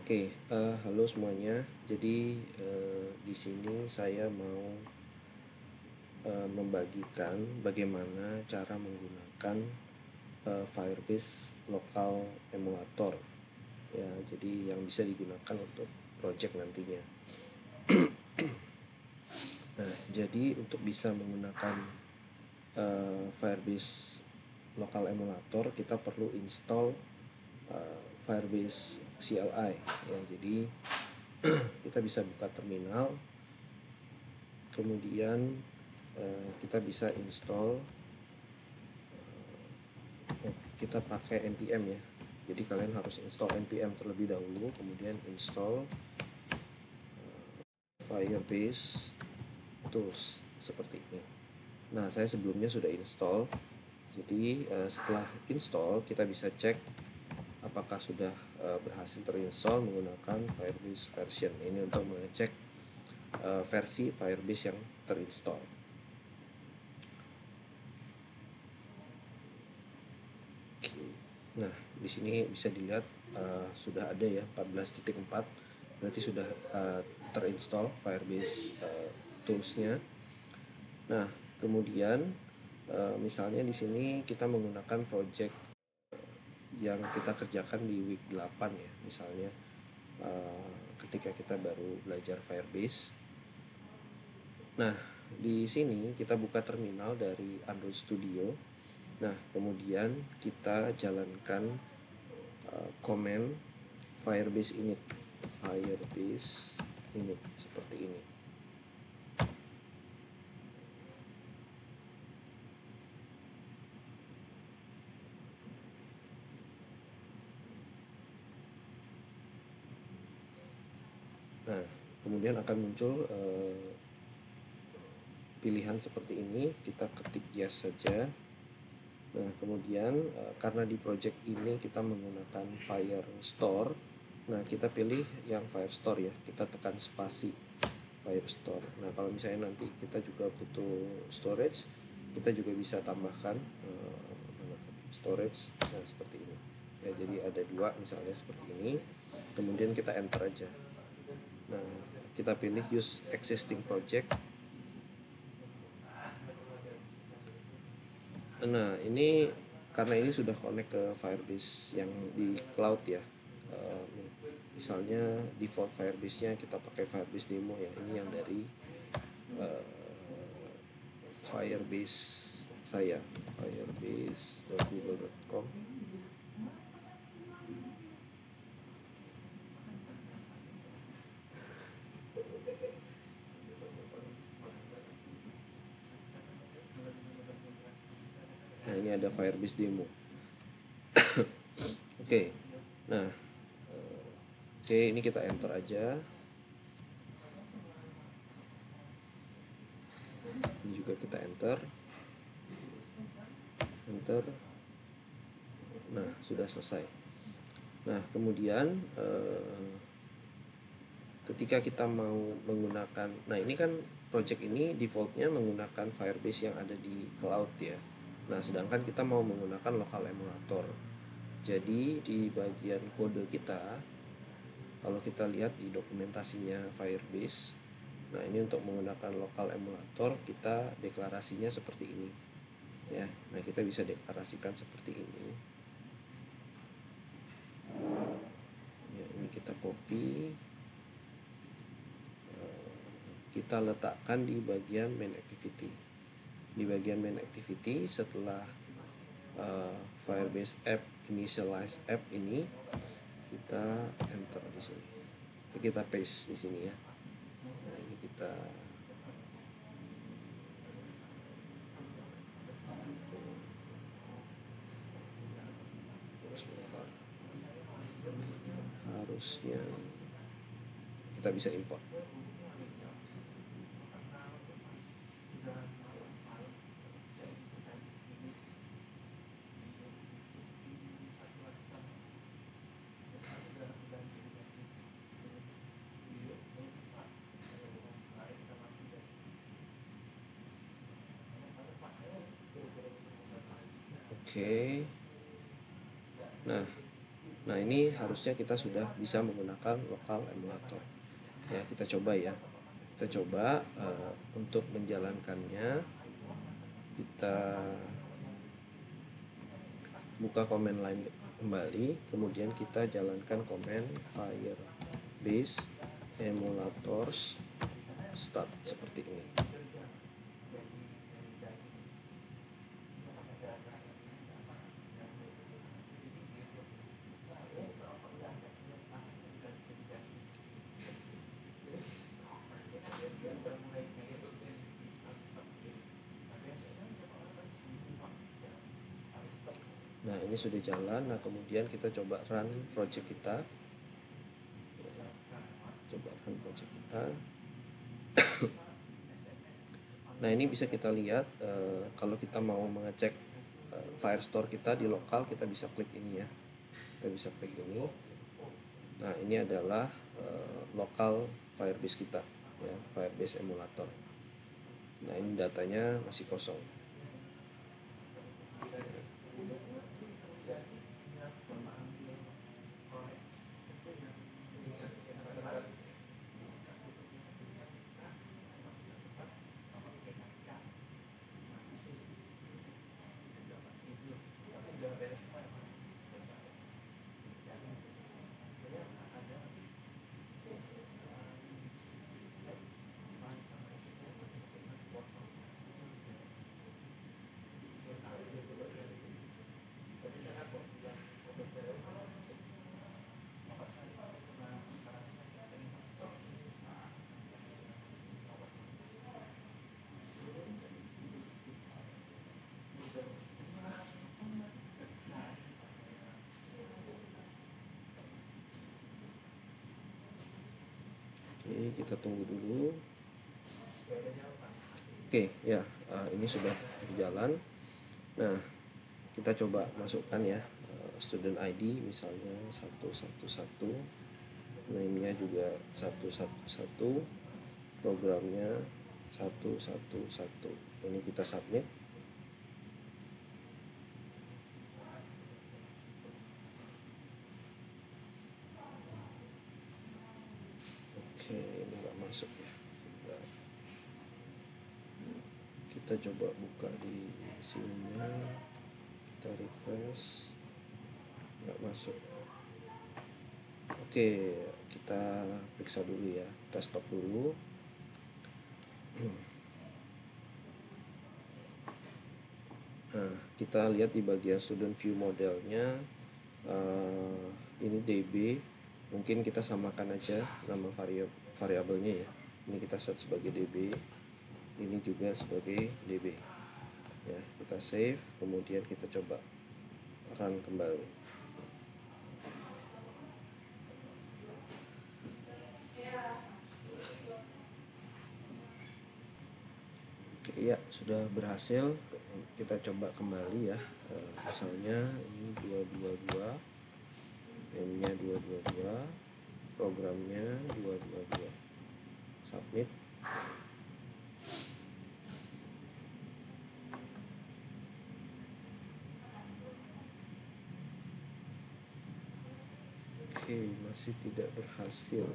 Halo semuanya. Jadi di sini saya mau membagikan bagaimana cara menggunakan Firebase Local Emulator. Ya, jadi yang bisa digunakan untuk project nantinya. Nah, jadi untuk bisa menggunakan Firebase Local Emulator, kita perlu install Firebase CLI. Ya, jadi kita bisa buka terminal, kemudian kita bisa install, kita pakai npm ya. Jadi kalian harus install npm terlebih dahulu, kemudian install Firebase Tools seperti ini. Nah, saya sebelumnya sudah install. Jadi setelah install kita bisa cek apakah sudah berhasil terinstall menggunakan Firebase version. Ini untuk mengecek versi Firebase yang terinstall. Nah, di sini bisa dilihat sudah ada ya 14.4, berarti sudah terinstall Firebase toolsnya. Nah, kemudian misalnya di sini kita menggunakan project yang kita kerjakan di week 8 ya, misalnya ketika kita baru belajar Firebase. Nah, di sini kita buka terminal dari Android Studio. Nah, kemudian kita jalankan command Firebase init seperti ini. Nah, kemudian akan muncul pilihan seperti ini, kita ketik yes saja. Nah, kemudian karena di project ini kita menggunakan Firestore, nah kita pilih yang Firestore ya, kita tekan spasi Firestore. Nah, kalau misalnya nanti kita juga butuh storage, kita juga bisa tambahkan storage, nah seperti ini ya. Jadi ada dua misalnya seperti ini, kemudian kita enter aja. Nah, kita pilih use existing project. Nah, ini karena ini sudah connect ke Firebase yang di cloud ya. Misalnya default Firebase-nya kita pakai Firebase demo ya. Ini yang dari Firebase saya, firebase.google.com. Nah, ini ada Firebase demo. Oke. Nah, ini kita enter aja. Ini juga kita enter. Nah, sudah selesai. Nah, kemudian ketika kita mau menggunakan, nah ini kan project ini defaultnya menggunakan Firebase yang ada di cloud ya. Nah, sedangkan kita mau menggunakan local emulator. Jadi di bagian kode kita, kalau kita lihat di dokumentasinya Firebase, nah ini untuk menggunakan local emulator kita deklarasinya seperti ini ya. Nah, kita bisa deklarasikan seperti ini ya. Ini kita copy, kita letakkan di bagian main activity. Di bagian main activity setelah Firebase app initialize app ini, kita enter di sini. Kita paste di sini ya. Nah, ini kita harusnya kita bisa import. Oke. Nah, Nah, ini harusnya kita sudah bisa menggunakan lokal emulator. Ya, kita coba ya. Kita coba untuk menjalankannya, kita buka command line kembali, kemudian kita jalankan command firebase emulators start seperti ini. Nah, ini sudah jalan. Nah, kemudian kita coba run project kita. Coba run project kita. Nah, ini bisa kita lihat kalau kita mau mengecek Firestore kita di lokal, kita bisa klik ini ya. Kita bisa klik ini. Nah, ini adalah lokal Firebase kita ya, Firebase emulator. Nah, ini datanya masih kosong. Oke, kita tunggu dulu. Oke, ya, ini sudah berjalan. Nah, kita coba masukkan ya student ID misalnya 111, name-nya juga 111, programnya 111. Ini kita submit. Oke, ini nggak masuk ya. Kita coba buka di sininya, kita refresh, nggak masuk. Oke, kita periksa dulu ya, kita stop dulu. Nah, kita lihat di bagian student view modelnya, ini DB, mungkin kita samakan aja nama variabelnya ya. Ini kita set sebagai DB, ini juga sebagai DB ya. Kita save, kemudian kita coba run kembali. Oke, ya sudah berhasil. Kita coba kembali ya, misalnya ini 222, name-nya 222, programnya 222, submit. Oke, masih tidak berhasil.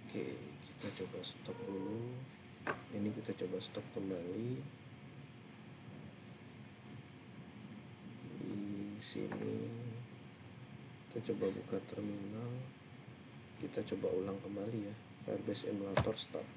Oke, kita coba stop dulu. Ini kita coba stop kembali. Di sini kita coba buka terminal. Kita coba ulang kembali ya, Firebase emulator start.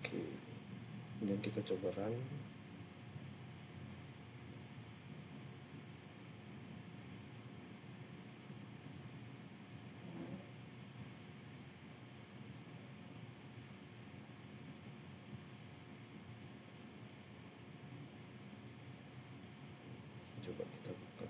Oke, kemudian kita coba run. Coba kita buka.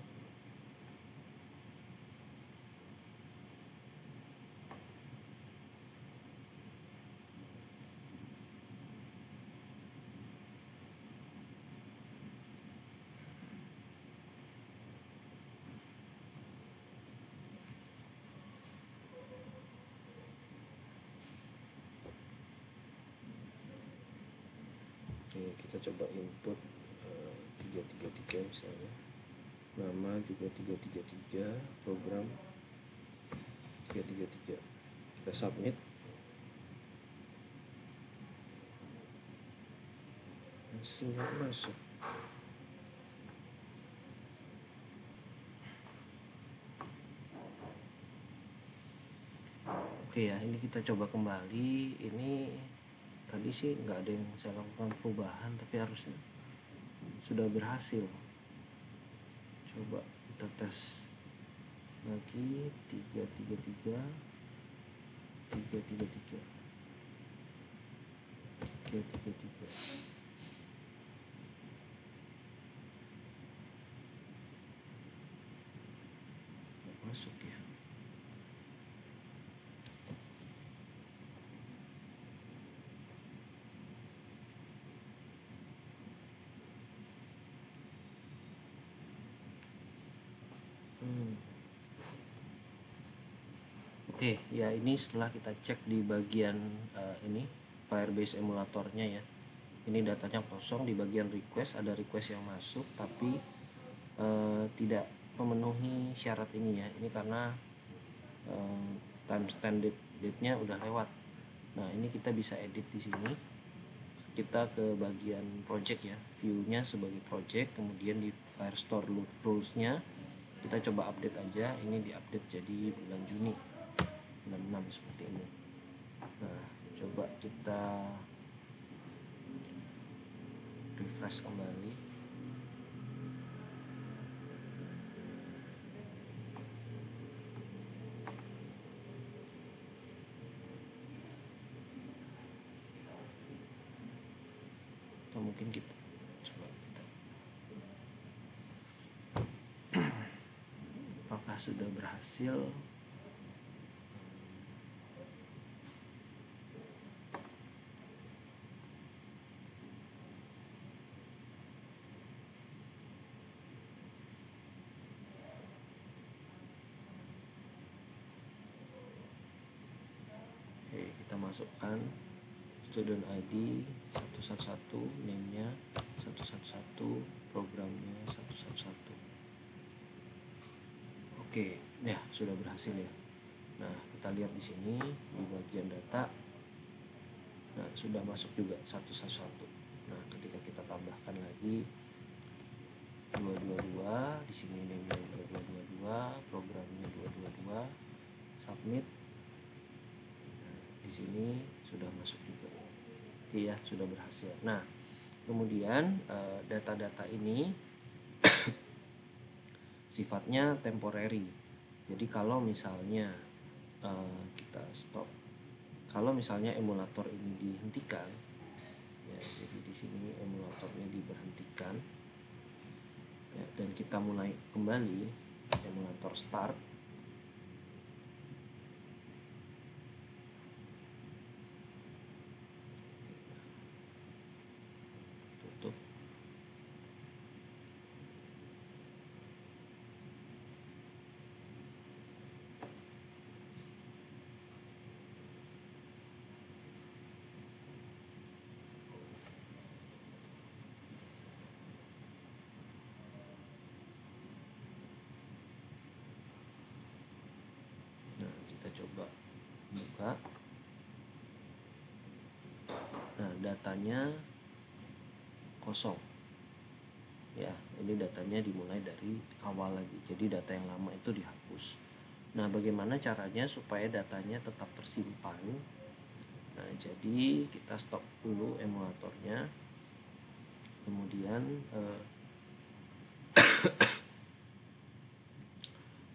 Oke, kita coba input 333 misalnya, nama juga 333, program 333, kita submit, masih nggak masuk. Oke ya, ini kita coba kembali. Ini tadi sih nggak ada yang saya lakukan perubahan, tapi harusnya sudah berhasil. Coba kita tes lagi, 333 333 333. Masuk ya. Oke, ya ini setelah kita cek di bagian ini Firebase emulatornya ya. Ini datanya kosong. Di bagian request ada request yang masuk tapi tidak memenuhi syarat ini ya. Ini karena timestamp date-nya udah lewat. Nah, ini kita bisa edit di sini. Kita ke bagian project ya, view-nya sebagai project, kemudian di Firestore rules-nya kita coba update aja. Ini diupdate jadi bulan Juni 66 seperti ini. Nah, coba kita refresh kembali. Atau mungkin kita coba apakah sudah berhasil. Oke, kita masukkan student ID 111, name-nya 111, programnya 111. Oke, ya sudah berhasil ya. Nah, kita lihat di sini di bagian data. Nah, sudah masuk juga 111. Nah, ketika kita tambahkan lagi 222, di sini name-nya 2222, programnya 222, submit. Nah, di sini sudah masuk juga. Oke ya, sudah berhasil. Nah, kemudian data-data ini sifatnya temporary. Jadi kalau misalnya kita stop, kalau misalnya emulator ini dihentikan, ya, jadi di sini emulatornya diberhentikan, ya, dan kita mulai kembali emulator start. Tutup. Nah, kita coba buka. Nah, datanya kosong. Ya, ini datanya dimulai dari awal lagi. Jadi data yang lama itu dihapus. Nah, bagaimana caranya supaya datanya tetap tersimpan? Nah, jadi kita stop dulu emulatornya. Kemudian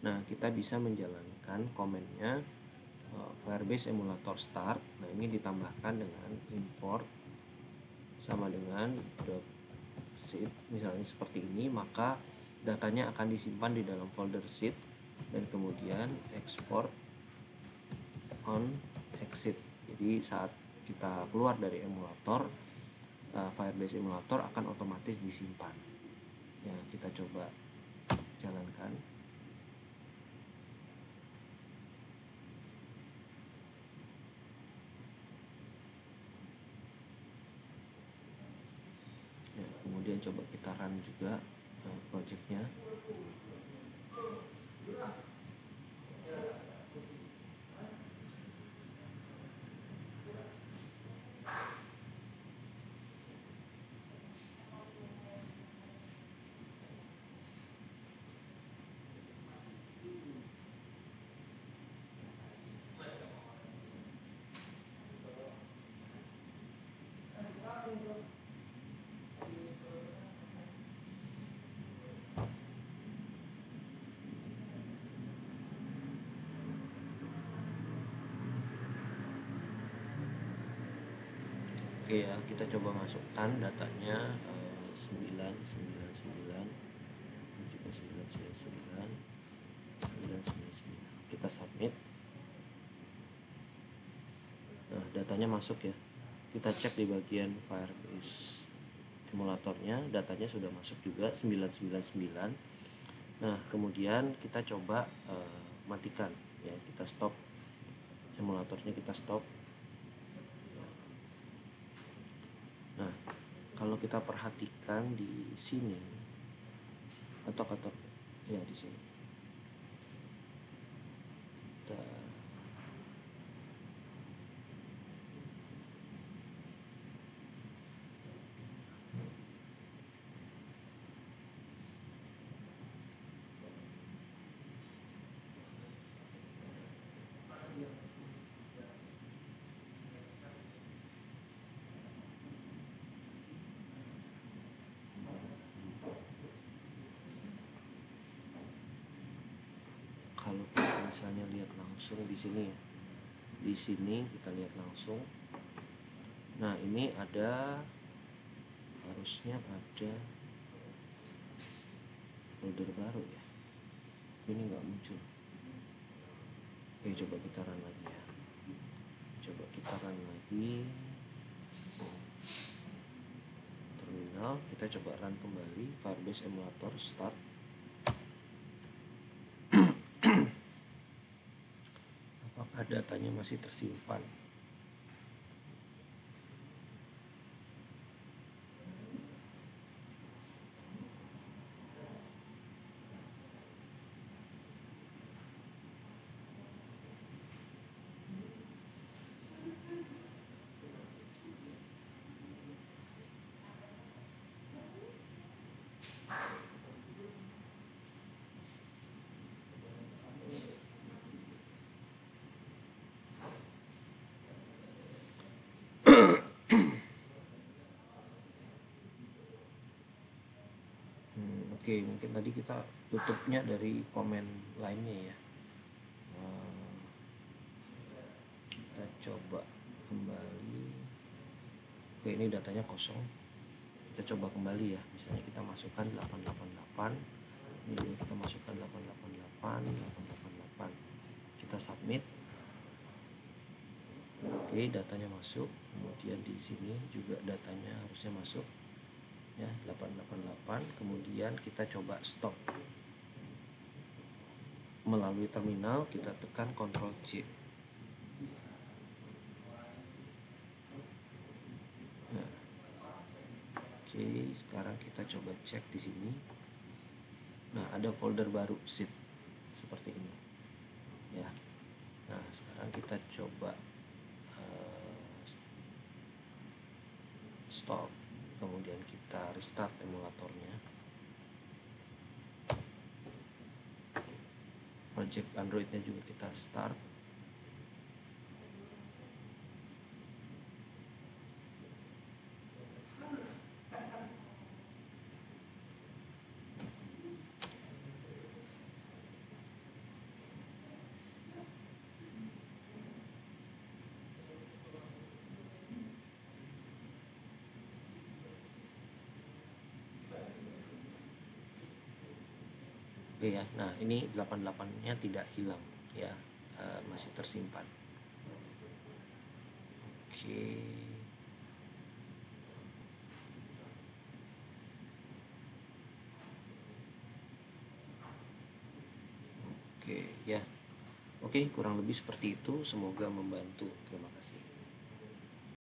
nah, kita bisa menjalankan komennya Firebase emulator start. Nah, ini ditambahkan dengan import sama dengan .seed misalnya seperti ini, maka datanya akan disimpan di dalam folder zip dan kemudian export on exit. Jadi saat kita keluar dari emulator, Firebase emulator akan otomatis disimpan. Ya, kita coba jalankan. Ya, kemudian coba kita run juga projectnya. Oke ya, kita coba masukkan datanya 999 juga 999 999. Kita submit. Nah, datanya masuk ya. Kita cek di bagian Firebase emulatornya, datanya sudah masuk juga 999. Nah, kemudian kita coba matikan ya, kita stop emulatornya, kita stop. Nah, kalau kita perhatikan di sini atau ya di sini. Kita kalau kita misalnya lihat langsung di sini ya. Di sini kita lihat langsung. Nah, ini harusnya ada folder baru ya. Ini nggak muncul. Oke, coba kita run lagi ya. Coba kita run lagi terminal. Kita coba run kembali Firebase emulator start. Apakah datanya masih tersimpan? Oke, mungkin tadi kita tutupnya dari komen lainnya ya. Kita coba kembali. Oke, ini datanya kosong. Kita coba kembali ya. Misalnya kita masukkan 888. Ini juga kita masukkan 888, 888. Kita submit. Oke, datanya masuk. Kemudian di sini juga datanya harusnya masuk. Ya, 888. Kemudian kita coba stop melalui terminal, kita tekan Ctrl C. Nah, oke, sekarang kita coba cek di sini. Nah, ada folder baru zip seperti ini ya. Nah, sekarang kita coba stop, kemudian kita restart emulatornya. Project Androidnya juga kita start. Oke ya. Nah, ini 88-nya tidak hilang ya, masih tersimpan. Oke. Oke ya. Oke, kurang lebih seperti itu. Semoga membantu. Terima kasih.